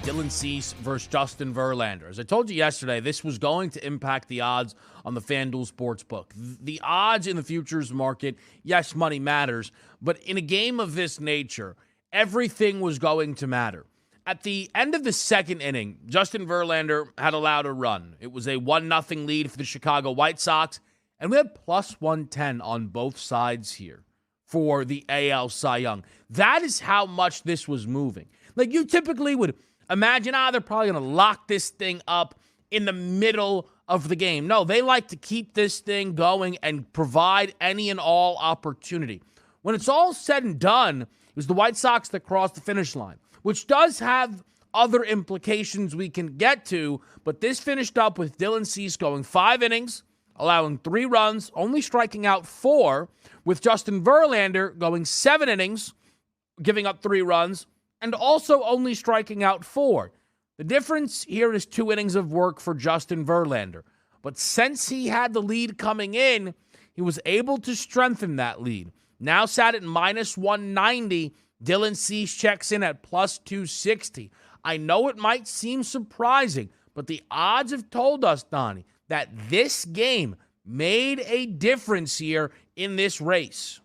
Dylan Cease versus Justin Verlander. As I told you yesterday, this was going to impact the odds on the FanDuel Sportsbook. The odds in the futures market, yes, money matters, but in a game of this nature, everything was going to matter. At the end of the second inning, Justin Verlander had allowed a run. It was a 1-0 lead for the Chicago White Sox, and we had plus 110 on both sides here for the AL Cy Young. That is how much this was moving. Like, you typically would imagine, they're probably going to lock this thing up in the middle of the game. No, they like to keep this thing going and provide any and all opportunity. When it's all said and done, it was the White Sox that crossed the finish line, which does have other implications we can get to, but this finished up with Dylan Cease going 5 innings, allowing 3 runs, only striking out 4, with Justin Verlander going 7 innings, giving up 3 runs, and also only striking out 4. The difference here is 2 innings of work for Justin Verlander. But since he had the lead coming in, he was able to strengthen that lead. Now sat at minus 190, Dylan Cease checks in at plus 260. I know it might seem surprising, but the odds have told us, Donnie, that this game made a difference here in this race.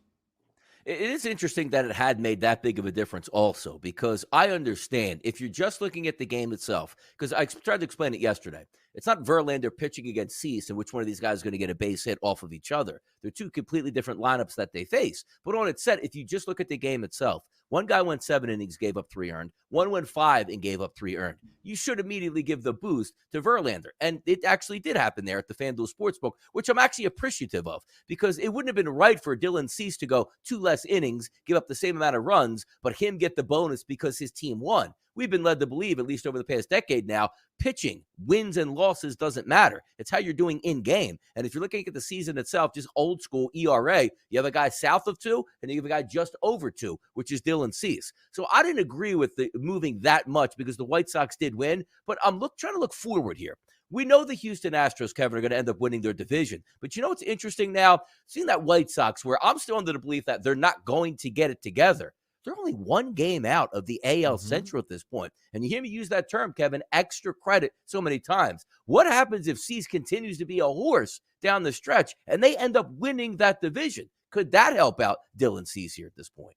It is interesting that it had made that big of a difference also, because I understand if you're just looking at the game itself, because I tried to explain it yesterday. It's not Verlander pitching against Cease and which one of these guys is going to get a base hit off of each other. They're 2 completely different lineups that they face. But on its set, if you just look at the game itself, one guy went 7 innings, gave up 3 earned. One went 5 and gave up 3 earned. You should immediately give the boost to Verlander. And it actually did happen there at the FanDuel Sportsbook, which I'm actually appreciative of, because it wouldn't have been right for Dylan Cease to go 2 less innings, give up the same amount of runs, but him get the bonus because his team won. We've been led to believe, at least over the past decade now, pitching, wins and losses doesn't matter. It's how you're doing in game. And if you're looking at the season itself, just old school ERA, you have a guy south of 2 and you have a guy just over 2, which is Dylan Cease. So I didn't agree with the moving that much because the White Sox did win, but I'm trying to look forward here. We know the Houston Astros, Kevin, are going to end up winning their division. But you know what's interesting now? Seeing that White Sox, where I'm still under the belief that they're not going to get it together. They're only 1 game out of the AL Central at this point. And you hear me use that term, Kevin, extra credit so many times. What happens if Cease continues to be a horse down the stretch and they end up winning that division? Could that help out Dylan Cease here at this point?